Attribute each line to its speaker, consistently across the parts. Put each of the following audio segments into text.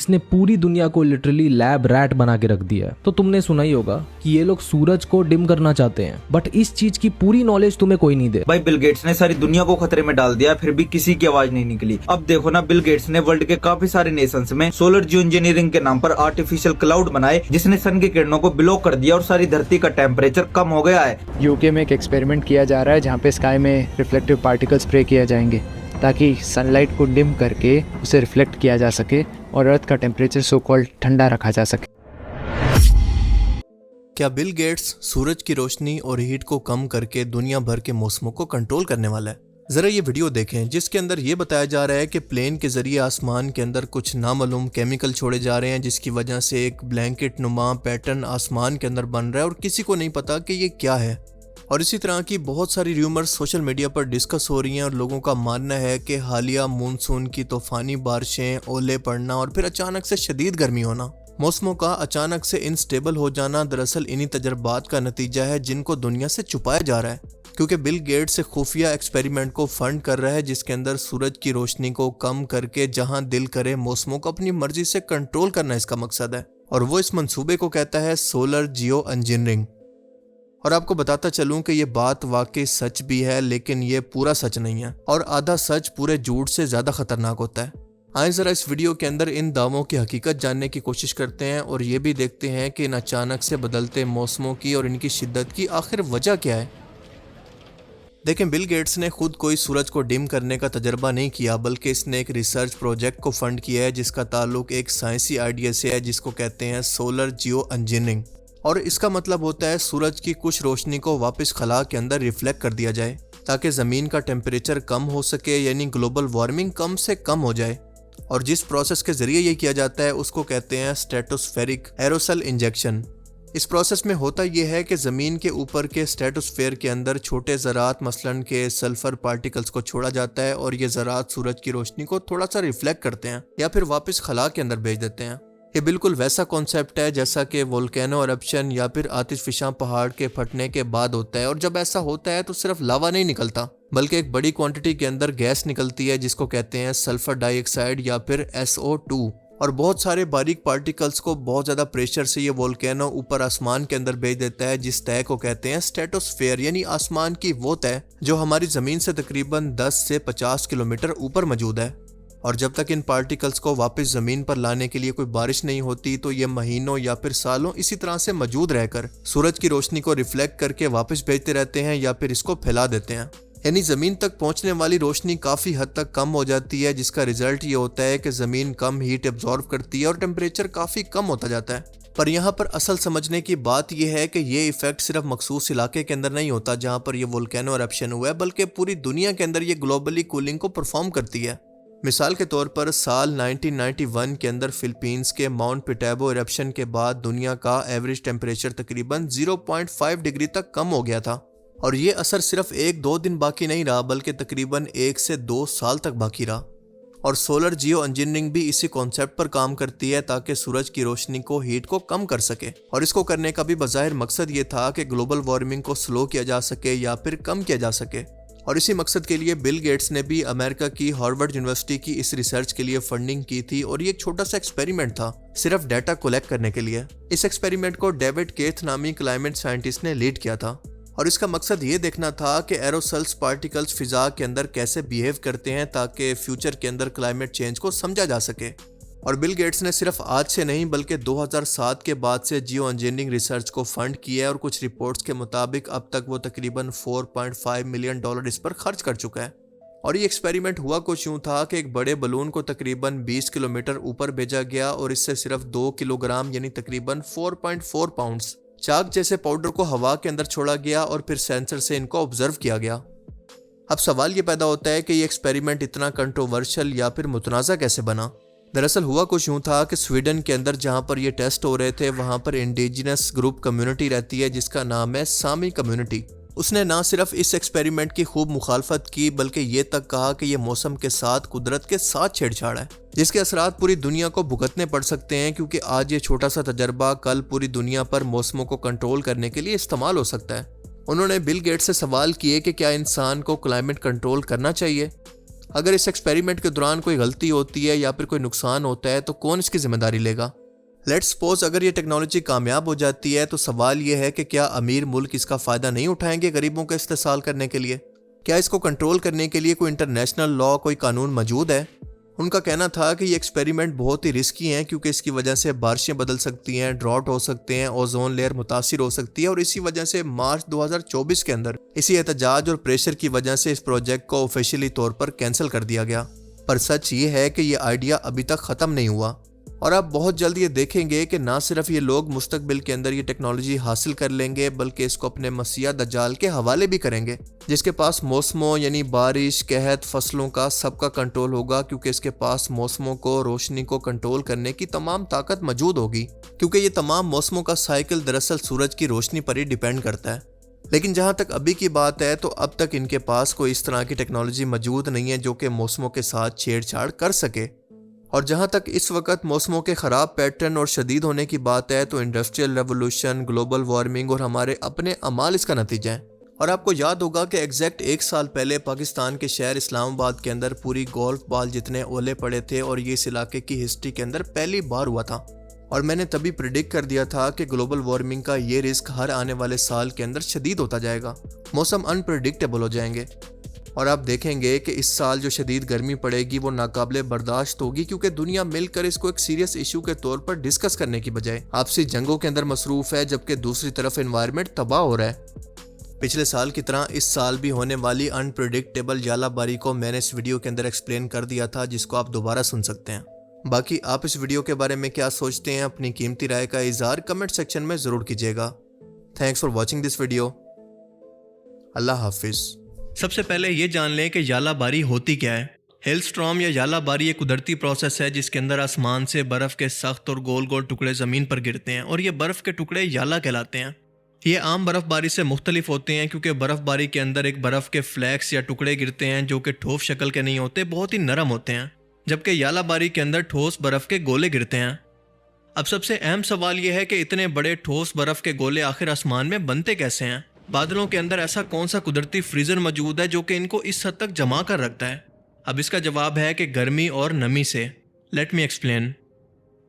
Speaker 1: इसने पूरी दुनिया को लिटरली लैब रैट बना के रख दिया है। तो तुमने सुना ही होगा कि ये लोग सूरज को डिम करना चाहते हैं, बट इस चीज की पूरी नॉलेज तुम्हें कोई नहीं दे।
Speaker 2: भाई बिल गेट्स ने सारी दुनिया को खतरे में डाल दिया, फिर भी किसी की आवाज नहीं निकली। अब देखो ना, बिल गेट्स ने वर्ल्ड के काफी सारे नेशंस में सोलर जियो इंजीनियरिंग के नाम पर आर्टिफिशियल क्लाउड बनाए, जिसने सन की किरणों को ब्लॉक कर दिया और सारी धरती का टेम्परेचर कम हो गया है।
Speaker 3: यूके में एक एक्सपेरिमेंट किया जा रहा है जहाँ पे स्काई में रिफ्लेक्टिव पार्टिकल स्प्रे किया जाएंगे ताकि सनलाइट को डिम करके उसे रिफ्लेक्ट किया जा सके और अर्थ का टेम्परेचर सो कॉल्ड ठंडा रखा जा सके।
Speaker 4: क्या बिल गेट्स सूरज की रोशनी और हीट को कम करके दुनिया भर के मौसमों को कंट्रोल करने वाला है? जरा ये वीडियो देखें जिसके अंदर ये बताया जा रहा है कि प्लेन के जरिए आसमान के अंदर कुछ नामालूम केमिकल छोड़े जा रहे हैं, जिसकी वजह से एक ब्लैंकेट नुमा पैटर्न आसमान के अंदर बन रहा है और किसी को नहीं पता कि ये क्या है। और इसी तरह की बहुत सारी र्यूमर्स सोशल मीडिया पर डिस्कस हो रही हैं और लोगों का मानना है कि हालिया मानसून की तूफानी बारिशें, ओले पड़ना और फिर अचानक से शदीद गर्मी होना, मौसमों का अचानक से इनस्टेबल हो जाना दरअसल इन्हीं तजर्बात का नतीजा है जिनको दुनिया से छुपाया जा रहा है, क्योंकि बिल गेट्स से खुफिया एक्सपेरिमेंट को फंड कर रहा है जिसके अंदर सूरज की रोशनी को कम करके जहां दिल करे मौसमों को अपनी मर्जी से कंट्रोल करना इसका मकसद है। और वो इस मंसूबे को कहता है सोलर जियो इंजीनियरिंग। और आपको बताता चलूं कि ये बात वाकई सच भी है, लेकिन ये पूरा सच नहीं है और आधा सच पूरे झूठ से ज्यादा खतरनाक होता है। आइए जरा इस वीडियो के अंदर इन दावों की हकीकत जानने की कोशिश करते हैं और ये भी देखते हैं कि इन अचानक से बदलते मौसमों की और इनकी शिद्दत की आखिर वजह क्या है। देखें, बिल गेट्स ने खुद कोई सूरज को डिम करने का तजर्बा नहीं किया, बल्कि इसने एक रिसर्च प्रोजेक्ट को फंड किया है जिसका ताल्लुक एक साइंसी आइडिया से है जिसको कहते हैं सोलर जियो इंजीनियरिंग। और इसका मतलब होता है सूरज की कुछ रोशनी को वापस खला के अंदर रिफ्लेक्ट कर दिया जाए ताकि ज़मीन का टेम्परेचर कम हो सके, यानी ग्लोबल वार्मिंग कम से कम हो जाए। और जिस प्रोसेस के जरिए ये किया जाता है उसको कहते हैं स्ट्रेटोस्फेरिक एरोसल इंजेक्शन। इस प्रोसेस में होता यह है कि ज़मीन के ऊपर के स्ट्रेटोस्फेयर के अंदर छोटे ज़रात मसलन के सल्फर पार्टिकल्स को छोड़ा जाता है और ये ज़रात सूरज की रोशनी को थोड़ा सा रिफ्लेक्ट करते हैं या फिर वापस खला के अंदर भेज देते हैं। ये बिल्कुल वैसा कॉन्सेप्ट है जैसा कि वोल्केनो एरप्शन या फिर आतिशफिशां पहाड़ के फटने के बाद होता है। और जब ऐसा होता है तो सिर्फ लावा नहीं निकलता बल्कि एक बड़ी क्वांटिटी के अंदर गैस निकलती है जिसको कहते हैं सल्फर डाइऑक्साइड या फिर SO2। और बहुत सारे बारीक पार्टिकल्स को बहुत ज़्यादा प्रेशर से ये वोल्केनो ऊपर आसमान के अंदर भेज देता है, जिस तय को कहते हैं स्ट्रेटोस्फेयर, यानी आसमान की वो तय जो हमारी ज़मीन से तकरीबन 10 से 50 किलोमीटर ऊपर मौजूद है। और जब तक इन पार्टिकल्स को वापस ज़मीन पर लाने के लिए कोई बारिश नहीं होती तो ये महीनों या फिर सालों इसी तरह से मौजूद रहकर सूरज की रोशनी को रिफ्लेक्ट करके वापस भेजते रहते हैं या फिर इसको फैला देते हैं। यानी ज़मीन तक पहुंचने वाली रोशनी काफ़ी हद तक कम हो जाती है, जिसका रिजल्ट ये होता है कि ज़मीन कम हीट एब्जॉर्व करती है और टेम्परेचर काफ़ी कम होता जाता है। पर यहाँ पर असल समझने की बात यह है कि ये इफेक्ट सिर्फ मखसूस इलाके के अंदर नहीं होता जहाँ पर यह वोल्केनो एरप्शन हुआ है, बल्कि पूरी दुनिया के अंदर ये ग्लोबली कूलिंग को परफॉर्म करती है। मिसाल के तौर पर साल 1991 के अंदर फिलीपींस के माउंट पिटाबो इरप्शन के बाद दुनिया का एवरेज टेम्परेचर तकरीबन 0.5 डिग्री तक कम हो गया था। और ये असर सिर्फ 1-2 दिन बाकी नहीं रहा बल्कि तकरीबन 1 से 2 साल तक बाकी रहा। और सोलर जियो इंजीनियरिंग भी इसी कॉन्सेप्ट पर काम करती है ताकि सूरज की रोशनी को हीट को कम कर सके। और इसको करने का भी बज़ाहिर मकसद ये था कि ग्लोबल वार्मिंग को स्लो किया जा सके या फिर कम किया जा सके। और इसी मकसद के लिए बिल गेट्स ने भी अमेरिका की हार्वर्ड यूनिवर्सिटी की इस रिसर्च के लिए फंडिंग की थी और ये एक छोटा सा एक्सपेरिमेंट था सिर्फ डाटा कलेक्ट करने के लिए। इस एक्सपेरिमेंट को डेविड केथ नामी क्लाइमेट साइंटिस्ट ने लीड किया था और इसका मकसद ये देखना था कि एरोसल्स पार्टिकल्स फिजा के अंदर कैसे बिहेव करते हैं ताकि फ्यूचर के अंदर क्लाइमेट चेंज को समझा जा सके। और बिल गेट्स ने सिर्फ आज से नहीं बल्कि 2007 के बाद से जियो इंजीनियरिंग रिसर्च को फंड किया है और कुछ रिपोर्ट्स के मुताबिक अब तक वो तकरीबन $4.5 मिलियन इस पर खर्च कर चुका है। और ये एक्सपेरिमेंट हुआ कुछ यूँ था कि एक बड़े बलून को तकरीबन 20 किलोमीटर ऊपर भेजा गया और इससे सिर्फ 2 किलोग्राम यानी तकरीबन 4.4 पाउंड्स चाक जैसे पाउडर को हवा के अंदर छोड़ा गया और फिर सेंसर से इनको ऑब्जर्व किया गया। अब सवाल ये पैदा होता है कि ये एक्सपेरिमेंट इतना कंट्रोवर्शियल या फिर मुतनाज़ा कैसे बना। दरअसल हुआ कुछ यूँ था कि स्वीडन के अंदर जहाँ पर ये टेस्ट हो रहे थे वहाँ पर इंडिजिनस ग्रुप कम्युनिटी रहती है जिसका नाम है सामी कम्युनिटी। उसने ना सिर्फ इस एक्सपेरिमेंट की खूब मुखालफत की बल्कि ये तक कहा कि ये मौसम के साथ कुदरत के साथ छेड़छाड़ है जिसके असरात पूरी दुनिया को भुगतने पड़ सकते हैं, क्योंकि आज ये छोटा सा तजर्बा कल पूरी दुनिया पर मौसमों को कंट्रोल करने के लिए इस्तेमाल हो सकता है। उन्होंने बिल गेट्स से सवाल किए कि क्या इंसान को क्लाइमेट कंट्रोल करना चाहिए। अगर इस एक्सपेरिमेंट के दौरान कोई गलती होती है या फिर कोई नुकसान होता है तो कौन इसकी जिम्मेदारी लेगा? लेट्स सपोज अगर ये टेक्नोलॉजी कामयाब हो जाती है तो सवाल ये है कि क्या अमीर मुल्क इसका फ़ायदा नहीं उठाएंगे गरीबों का इस्तेसाल करने के लिए? क्या इसको कंट्रोल करने के लिए कोई इंटरनेशनल लॉ, कोई कानून मौजूद है? उनका कहना था कि ये एक्सपेरिमेंट बहुत ही रिस्की हैं क्योंकि इसकी वजह से बारिशें बदल सकती हैं, ड्रॉट हो सकते हैं, ओजोन लेयर मुतासिर हो सकती है और इसी वजह से मार्च 2024 के अंदर इसी एहतजाज और प्रेशर की वजह से इस प्रोजेक्ट को ऑफिशियली तौर पर कैंसिल कर दिया गया। पर सच ये है कि ये आइडिया अभी तक ख़त्म नहीं हुआ और आप बहुत जल्द ये देखेंगे कि ना सिर्फ ये लोग मुस्तकबिल के अंदर ये टेक्नोलॉजी हासिल कर लेंगे बल्कि इसको अपने मसीहा दज्जाल के हवाले भी करेंगे, जिसके पास मौसमों यानी बारिश, कहत, फसलों का सबका कंट्रोल होगा क्योंकि इसके पास मौसमों को, रोशनी को कंट्रोल करने की तमाम ताकत मौजूद होगी क्योंकि ये तमाम मौसमों का साइकिल दरअसल सूरज की रोशनी पर ही डिपेंड करता है। लेकिन जहाँ तक अभी की बात है तो अब तक इनके पास कोई इस तरह की टेक्नोलॉजी मौजूद नहीं है जो कि मौसमों के साथ छेड़छाड़ कर सके। और जहाँ तक इस वक्त मौसमों के ख़राब पैटर्न और शदीद होने की बात है तो इंडस्ट्रियल रेवोल्यूशन, ग्लोबल वार्मिंग और हमारे अपने अमाल इसका नतीजा है। और आपको याद होगा कि एग्जैक्ट 1 साल पहले पाकिस्तान के शहर इस्लामाबाद के अंदर पूरी गोल्फ बॉल जितने ओले पड़े थे और ये इस इलाके की हिस्ट्री के अंदर पहली बार हुआ था। और मैंने तभी प्रिडिक्ट कर दिया था कि ग्लोबल वार्मिंग का ये रिस्क हर आने वाले साल के अंदर शदीद होता जाएगा, मौसम अनप्रिडिक्टेबल हो जाएंगे। और आप देखेंगे कि इस साल जो शदीद गर्मी पड़ेगी वो नाकाबिले बर्दाश्त होगी क्योंकि दुनिया मिलकर इसको एक सीरियस इशू के तौर पर डिस्कस करने की बजाय आपसी जंगों के अंदर मसरूफ है, जबकि दूसरी तरफ एनवायरनमेंट तबाह हो रहा है। पिछले साल की तरह इस साल भी होने वाली अनप्रिडिक्टेबल जालाबारी को मैंने इस वीडियो के अंदर एक्सप्लेन कर दिया था, जिसको आप दोबारा सुन सकते हैं। बाकी आप इस वीडियो के बारे में क्या सोचते हैं, अपनी कीमती राय का इजहार कमेंट सेक्शन में ज़रूर कीजिएगा। Thanks for watching this video. अल्लाह हाफिज़।
Speaker 5: सबसे पहले ये जान लें कि यालाबारी होती क्या है। हेलस्टॉर्म या यालाबारी एक कुदरती प्रोसेस है जिसके अंदर आसमान से बर्फ़ के सख्त और गोल गोल टुकड़े ज़मीन पर गिरते हैं और ये बर्फ़ के टुकड़े याला कहलाते हैं। ये आम बर्फ़बारी से मुख्तलिफ होते हैं क्योंकि बर्फ़बारी के अंदर एक बर्फ़ के फ्लैक्स या टुकड़े गिरते हैं जो कि ठोस शक्ल के नहीं होते, बहुत ही नरम होते हैं, जबकि यालाबारी के अंदर ठोस बर्फ़ के गोले गिरते हैं। अब सबसे अहम सवाल यह है कि इतने बड़े ठोस बर्फ़ के गोले आखिर आसमान में बनते कैसे हैं? बादलों के अंदर ऐसा कौन सा कुदरती फ्रीजर मौजूद है जो कि इनको इस हद तक जमा कर रखता है? अब इसका जवाब है कि गर्मी और नमी से। Let me explain.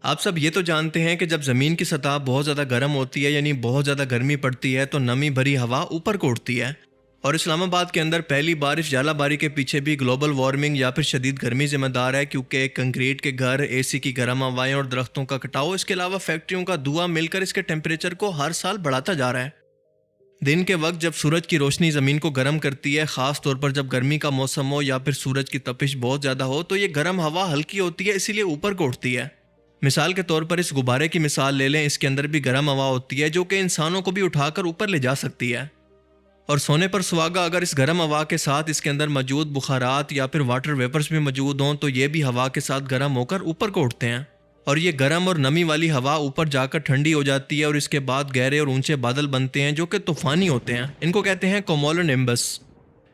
Speaker 5: आप सब ये तो जानते हैं कि जब ज़मीन की सतह बहुत ज़्यादा गर्म होती है यानी बहुत ज़्यादा गर्मी पड़ती है तो नमी भरी हवा ऊपर को उठती है और इस्लामाबाद के अंदर पहली बारिश यालाबारी के पीछे भी ग्लोबल वार्मिंग या फिर शदीद गर्मी जिम्मेदार है क्योंकि कंक्रीट के घर, एसी की गर्म हवाएं और दरख्तों का कटाव, इसके अलावा फैक्ट्रियों का धुआं मिलकर इसके टेम्परेचर को हर साल बढ़ाता जा रहा है। दिन के वक्त जब सूरज की रोशनी ज़मीन को गर्म करती है, ख़ास तौर पर जब गर्मी का मौसम हो या फिर सूरज की तपिश बहुत ज़्यादा हो, तो ये गर्म हवा हल्की होती है, इसीलिए ऊपर को उठती है। मिसाल के तौर पर इस गुब्बारे की मिसाल ले लें, इसके अंदर भी गर्म हवा होती है जो कि इंसानों को भी उठाकर ऊपर ले जा सकती है। और सोने पर सुहागा, अगर इस गर्म हवा के साथ इसके अंदर मौजूद बुखारात या फिर वाटर वेपर्स भी मौजूद हों तो ये भी हवा के साथ गर्म होकर ऊपर को उठते हैं और ये गर्म और नमी वाली हवा ऊपर जाकर ठंडी हो जाती है और इसके बाद गहरे और ऊंचे बादल बनते हैं जो कि तूफ़ानी होते हैं। इनको कहते हैं कोमोलोनिम्बस।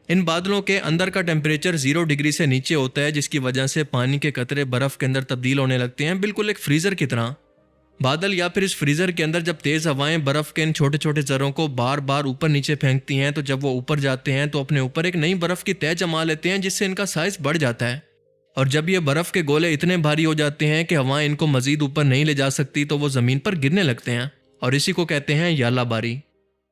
Speaker 5: इन बादलों के अंदर का टेम्परेचर 0 डिग्री से नीचे होता है जिसकी वजह से पानी के कतरे बर्फ़ के अंदर तब्दील होने लगते हैं, बिल्कुल एक फ्रीज़र की तरह। बादल या फिर इस फ्रीज़र के अंदर जब तेज़ हवाएं बर्फ़ के इन छोटे छोटे ज़रों को बार बार ऊपर नीचे फेंकती हैं तो जब वो ऊपर जाते हैं तो अपने ऊपर एक नई बर्फ़ की तह जमा लेते हैं जिससे इनका साइज़ बढ़ जाता है। और जब ये बर्फ़ के गोले इतने भारी हो जाते हैं कि हवाएं इनको मज़ीद ऊपर नहीं ले जा सकती तो वो ज़मीन पर गिरने लगते हैं और इसी को कहते हैं यालाबारी।